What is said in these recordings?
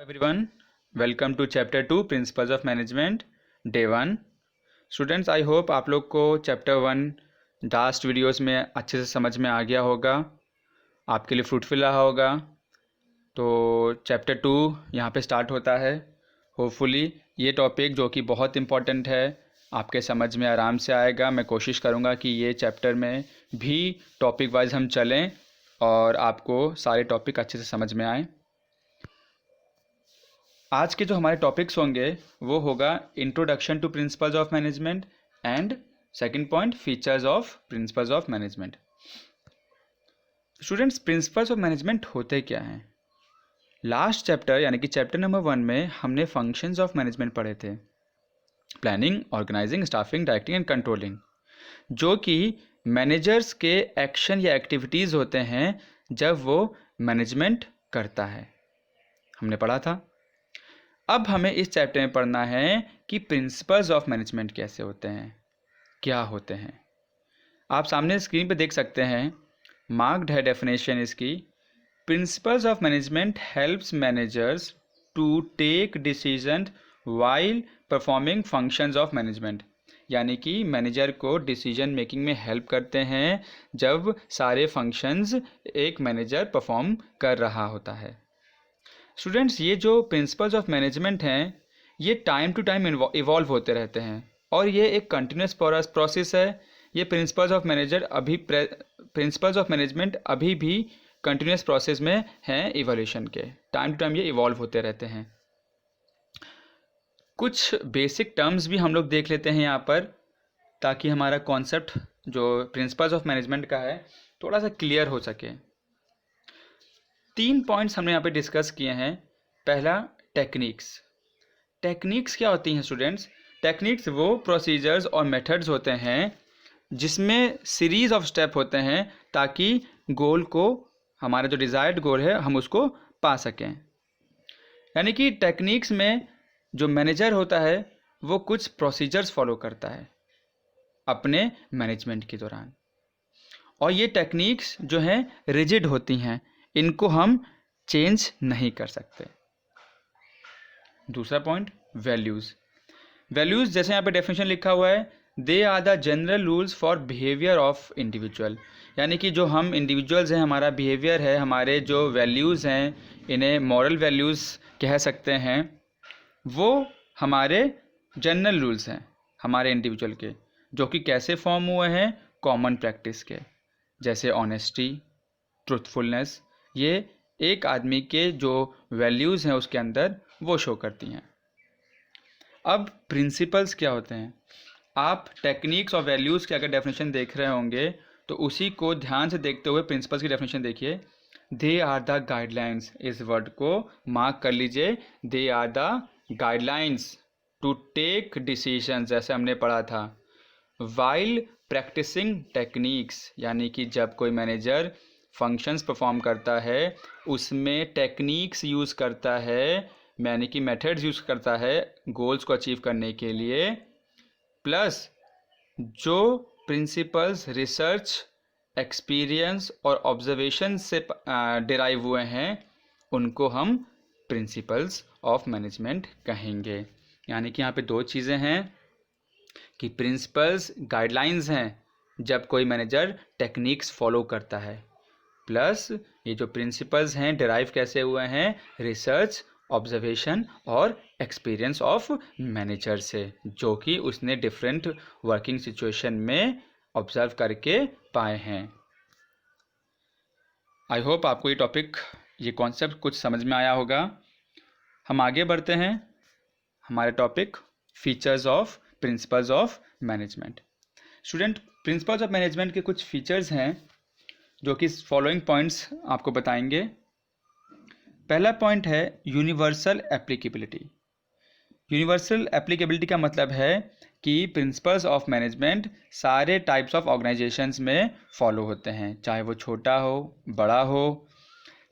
everyone, welcome to chapter 2 Principles of Management Day 1. Students I hope आप लोग को chapter 1 last videos में अच्छे से समझ में आ गया होगा, आपके लिए फ्रूटफुल रहा होगा। तो चैप्टर 2 यहाँ पे स्टार्ट होता है। होपफुली ये टॉपिक जो कि बहुत इम्पॉर्टेंट है आपके समझ में आराम से आएगा। मैं कोशिश करूँगा कि ये चैप्टर में भी टॉपिक वाइज हम चलें और आपको सारे टॉपिक अच्छे से समझ में आएँ। आज के जो हमारे टॉपिक्स होंगे वो होगा introduction to principles of management and second point features of principles of management. Students, principles of management होते क्या हैं? लास्ट चैप्टर यानी कि चैप्टर नंबर 1 में हमने फंक्शंस ऑफ मैनेजमेंट पढ़े थे, planning, organising, staffing, directing and controlling, जो कि मैनेजर्स के एक्शन या एक्टिविटीज़ होते हैं जब वो मैनेजमेंट करता है, हमने पढ़ा था। अब हमें इस चैप्टर में पढ़ना है कि प्रिंसिपल्स ऑफ मैनेजमेंट कैसे होते हैं, क्या होते हैं। आप सामने स्क्रीन पे देख सकते हैं, मार्क्ड है डेफिनेशन इसकी। Principles of management helps managers to take decision while performing functions of management, यानी कि मैनेजर को डिसीजन मेकिंग में हेल्प करते हैं जब सारे फंक्शंस एक मैनेजर परफॉर्म कर रहा होता है। स्टूडेंट्स, ये जो प्रिंसिपल्स ऑफ मैनेजमेंट हैं ये टाइम टू टाइम इवॉल्व होते रहते हैं और ये एक कंटिन्यूस प्रोसेस है। ये प्रिंसिपल्स ऑफ मैनेजमेंट अभी भी कंटिन्यूस प्रोसेस में हैं इवोल्यूशन के। टाइम टू टाइम ये इवॉल्व होते रहते हैं। कुछ बेसिक टर्म्स भी हम लोग देख लेते हैं यहाँ पर, ताकि हमारा कॉन्सेप्ट जो प्रिंसिपल्स ऑफ मैनेजमेंट का है थोड़ा सा क्लियर हो सके। 3 पॉइंट्स हमने यहाँ पे डिस्कस किए हैं। पहला, टेक्निक्स। टेक्निक्स क्या होती हैं स्टूडेंट्स? टेक्निक्स वो प्रोसीजर्स और मेथड्स होते हैं जिसमें सीरीज ऑफ स्टेप होते हैं ताकि गोल को, हमारा जो डिज़ायर्ड गोल है, हम उसको पा सकें। यानी कि टेक्निक्स में जो मैनेजर होता है वो कुछ प्रोसीजर्स फॉलो करता है अपने मैनेजमेंट के दौरान, और ये टेक्निक्स जो हैं रिजिड होती हैं, इनको हम चेंज नहीं कर सकते। दूसरा पॉइंट, वैल्यूज़। वैल्यूज़ जैसे यहाँ पे डेफिनेशन लिखा हुआ है, they are the general rules for behaviour of individual, यानी कि जो हम इंडिविजुअल्स हैं, हमारा बिहेवियर है, हमारे जो वैल्यूज़ हैं, इन्हें मॉरल वैल्यूज़ कह सकते हैं, वो हमारे जनरल रूल्स हैं हमारे इंडिविजुअल के, जो कि कैसे फॉर्म हुए हैं? कॉमन प्रैक्टिस के, जैसे ऑनेस्टी, ट्रुथफुलनेस। ये एक आदमी के जो वैल्यूज़ हैं उसके अंदर वो शो करती हैं। अब प्रिंसिपल्स क्या होते हैं? आप टेक्निक्स और वैल्यूज़ की अगर डेफिनेशन देख रहे होंगे तो उसी को ध्यान से देखते हुए प्रिंसिपल्स की डेफिनेशन देखिए। दे आर द गाइडलाइंस, इस वर्ड को मार्क कर लीजिए। They are the guidelines to take decision, जैसे हमने पढ़ा था, वाइल प्रैक्टिसिंग टेक्निक्स, यानी कि जब कोई मैनेजर फंक्शंस परफॉर्म करता है उसमें टेक्निक्स यूज़ करता है, यानी कि मेथड्स यूज़ करता है गोल्स को अचीव करने के लिए, प्लस जो प्रिंसिपल्स रिसर्च, एक्सपीरियंस और ऑब्जर्वेशन से डिराइव हुए हैं उनको हम प्रिंसिपल्स ऑफ मैनेजमेंट कहेंगे। यानी कि यहाँ पे 2 चीज़ें हैं कि प्रिंसिपल्स गाइडलाइंस हैं जब कोई मैनेजर टेक्निक्स फॉलो करता है, प्लस ये जो प्रिंसिपल्स हैं डिराइव कैसे हुए हैं? रिसर्च, ऑब्जर्वेशन और एक्सपीरियंस ऑफ मैनेजर से, जो कि उसने डिफरेंट वर्किंग सिचुएशन में ऑब्जर्व करके पाए हैं। आई होप आपको ये टॉपिक, ये कॉन्सेप्ट कुछ समझ में आया होगा। हम आगे बढ़ते हैं। हमारे topic features of principles of management. Student, principles of management के कुछ फीचर्स हैं जो कि फॉलोइंग पॉइंट्स आपको बताएंगे। पहला पॉइंट है यूनिवर्सल एप्लीकेबिलिटी। यूनिवर्सल एप्लीकेबिलिटी का मतलब है कि प्रिंसिपल्स ऑफ मैनेजमेंट सारे टाइप्स ऑफ ऑर्गेनाइजेशंस में फॉलो होते हैं, चाहे वो छोटा हो, बड़ा हो,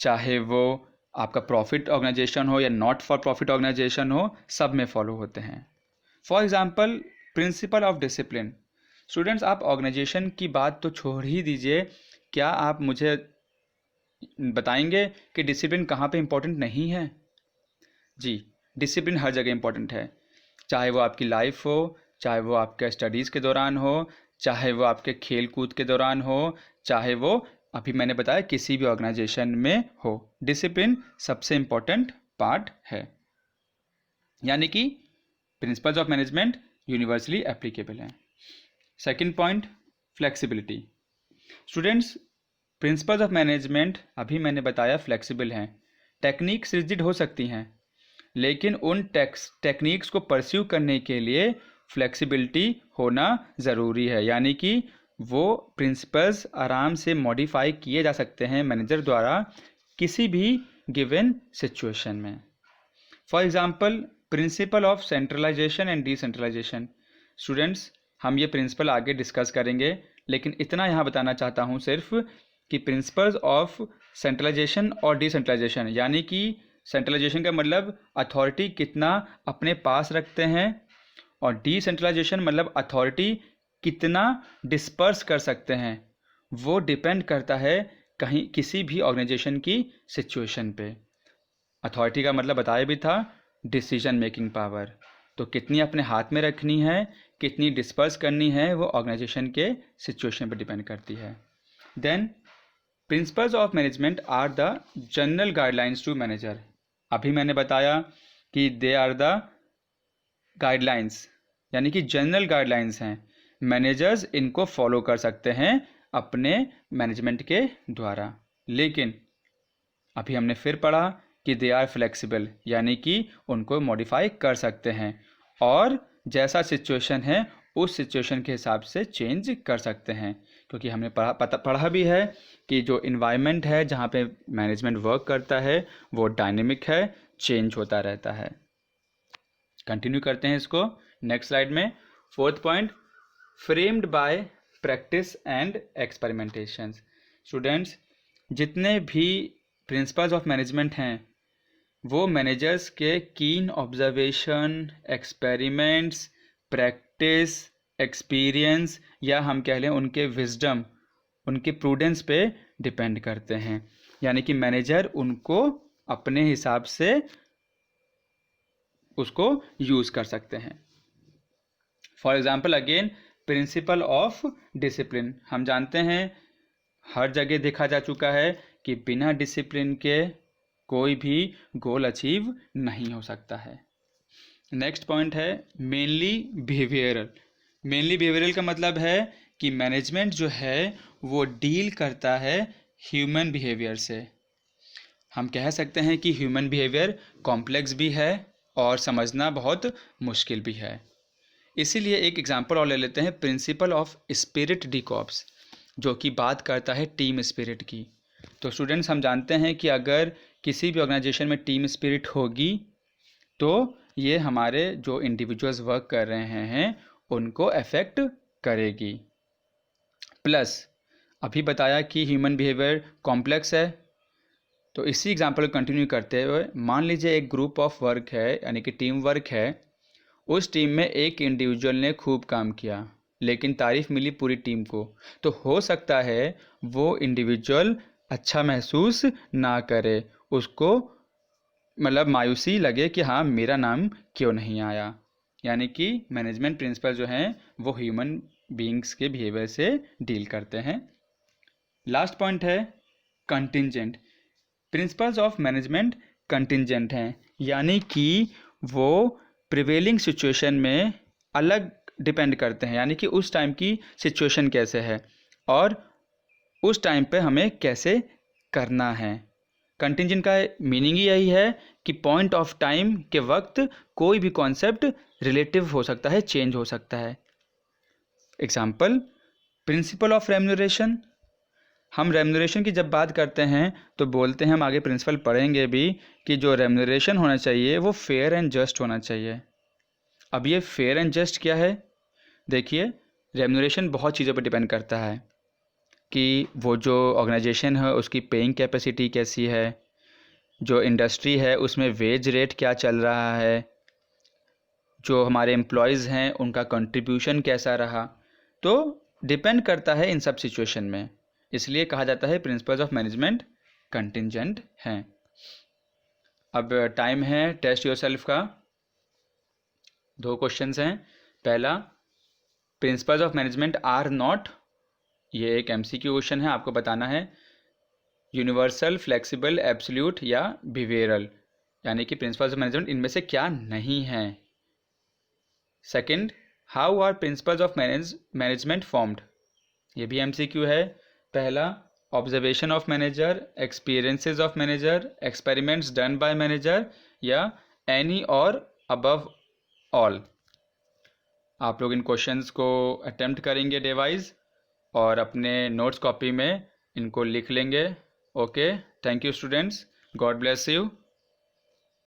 चाहे वो आपका प्रॉफिट ऑर्गेनाइजेशन हो या नॉट फॉर प्रॉफिट ऑर्गेनाइजेशन हो, सब में फॉलो होते हैं। For example, principle of discipline. Students, आप ऑर्गेनाइजेशन की बात तो छोड़ ही दीजिए, क्या आप मुझे बताएंगे कि डिसिप्लिन कहाँ पे इम्पोर्टेंट नहीं है? जी, डिसिप्लिन हर जगह इंपॉर्टेंट है, चाहे वो आपकी लाइफ हो, चाहे वो आपके स्टडीज़ के दौरान हो, चाहे वो आपके खेल कूद के दौरान हो, चाहे वो अभी मैंने बताया किसी भी ऑर्गेनाइजेशन में हो, डिसिप्लिन सबसे इम्पॉर्टेंट पार्ट है। यानी कि principles of management universally applicable हैं। Second point, flexibility. Students, principles of management अभी मैंने बताया फ्लेक्सिबल हैं, टेक्निक्स रिजिड हो सकती हैं, लेकिन उन टेक्निक्स को परस्यू करने के लिए फ्लेक्सिबिलिटी होना ज़रूरी है। यानी कि वो प्रिंसिपल्स आराम से मॉडिफाई किए जा सकते हैं मैनेजर द्वारा किसी भी गिवन सिचुएशन में। For example, principle of centralisation and decentralisation. Students, हम ये प्रिंसिपल आगे डिस्कस करेंगे, लेकिन इतना यहाँ बताना चाहता हूँ सिर्फ कि प्रिंसिपल्स ऑफ सेंट्रलाइजेशन और डिसेंट्रलाइजेशन, यानी कि सेंट्रलाइजेशन का मतलब अथॉरिटी कितना अपने पास रखते हैं, और डिसेंट्रलाइजेशन मतलब अथॉरिटी कितना डिस्पर्स कर सकते हैं, वो डिपेंड करता है कहीं किसी भी ऑर्गेनाइजेशन की सिचुएशन पे। अथॉरिटी का मतलब बताया भी था, डिसीजन मेकिंग पावर, तो कितनी अपने हाथ में रखनी है, कितनी डिस्पर्स करनी है, वो ऑर्गेनाइजेशन के सिचुएशन पर डिपेंड करती है। Then principles of management are the general guidelines to manager. अभी मैंने बताया कि दे आर द गाइडलाइंस, यानी कि जनरल गाइडलाइंस हैं, मैनेजर्स इनको फॉलो कर सकते हैं अपने मैनेजमेंट के द्वारा। लेकिन अभी हमने फिर पढ़ा कि दे आर फ्लेक्सिबल, यानी कि उनको मॉडिफाई कर सकते हैं और जैसा सिचुएशन है उस सिचुएशन के हिसाब से चेंज कर सकते हैं, क्योंकि हमने पढ़ा भी है कि जो इन्वायरमेंट है जहाँ पे मैनेजमेंट वर्क करता है वो डायनेमिक है, चेंज होता रहता है। कंटिन्यू करते हैं इसको नेक्स्ट स्लाइड में। Fourth point, framed bye practice and experimentations. Students, जितने भी प्रिंसिपल्स ऑफ मैनेजमेंट हैं वो मैनेजर्स के कीन ऑब्जर्वेशन, एक्सपेरिमेंट्स, प्रैक्टिस, एक्सपीरियंस, या हम कह लें उनके विजडम, उनके प्रूडेंस पे डिपेंड करते हैं। यानी कि मैनेजर उनको अपने हिसाब से उसको यूज़ कर सकते हैं। For example, again principle of discipline, हम जानते हैं हर जगह देखा जा चुका है कि बिना डिसिप्लिन के कोई भी गोल अचीव नहीं हो सकता है। नेक्स्ट पॉइंट है मेनली बिहेवियरल। मेनली बिहेवियरल का मतलब है कि मैनेजमेंट जो है वो डील करता है ह्यूमन बिहेवियर से। हम कह सकते हैं कि ह्यूमन बिहेवियर कॉम्प्लेक्स भी है और समझना बहुत मुश्किल भी है। इसीलिए एक एग्जांपल और ले लेते हैं, principle of spirit D corps, जो कि बात करता है टीम स्पिरिट की। तो स्टूडेंट्स, हम जानते हैं कि अगर किसी भी ऑर्गेनाइजेशन में टीम स्पिरिट होगी तो ये हमारे जो इंडिविजुअल्स वर्क कर रहे हैं उनको अफेक्ट करेगी। प्लस अभी बताया कि ह्यूमन बिहेवियर कॉम्प्लेक्स है, तो इसी एग्जांपल को कंटिन्यू करते हुए मान लीजिए एक ग्रुप ऑफ वर्क है, यानी कि टीम वर्क है। उस टीम में एक इंडिविजुअल ने खूब काम किया लेकिन तारीफ़ मिली पूरी टीम को, तो हो सकता है वो इंडिविजुअल अच्छा महसूस ना करे, उसको मतलब मायूसी लगे कि हाँ मेरा नाम क्यों नहीं आया। यानी कि मैनेजमेंट प्रिंसिपल जो हैं वो ह्यूमन बीइंग्स के बिहेवियर से डील करते हैं। लास्ट पॉइंट है contingent. Principles of management contingent हैं, यानी कि वो प्रिवेलिंग सिचुएशन में अलग डिपेंड करते हैं, यानी कि उस टाइम की सिचुएशन कैसे है और उस टाइम पे हमें कैसे करना है। कंटिंजेंट का मीनिंग ही यही है कि पॉइंट ऑफ टाइम के वक्त कोई भी कॉन्सेप्ट रिलेटिव हो सकता है, चेंज हो सकता है। Example, principle of remuneration. हम रेम्यूनरेशन की जब बात करते हैं तो बोलते हैं, हम आगे प्रिंसिपल पढ़ेंगे भी, कि जो रेम्यूनरेशन होना चाहिए वो फेयर एंड जस्ट होना चाहिए। अब ये फेयर एंड जस्ट क्या है? देखिए, रेम्यूनरेशन बहुत चीज़ों पर डिपेंड करता है कि वो जो ऑर्गेनाइजेशन है उसकी पेइंग कैपेसिटी कैसी है, जो इंडस्ट्री है उसमें वेज रेट क्या चल रहा है, जो हमारे एम्प्लॉयज़ हैं उनका कंट्रीब्यूशन कैसा रहा, तो डिपेंड करता है इन सब सिचुएशन में। इसलिए कहा जाता है प्रिंसिपल्स ऑफ मैनेजमेंट कंटिंजेंट हैं। अब टाइम है टेस्ट योरसेल्फ का। 2 क्वेश्चंस हैं। पहला, principles of management are not, ये एक एमसीक्यू क्वेश्चन है, आपको बताना है यूनिवर्सल, फ्लेक्सिबल, एब्सोल्यूट या बिहेवियरल, यानी कि प्रिंसिपल्स ऑफ मैनेजमेंट इनमें से क्या नहीं है। Second, how are principles of management formed, ये भी एमसीक्यू है। पहला, observation of manager, experiences of manager, experiments done by manager या एनी और अबव ऑल। आप लोग इन क्वेश्चंस को अटेम्प्ट करेंगे डे वाइज और अपने नोट्स कॉपी में इनको लिख लेंगे। Okay, thank you students, God bless you.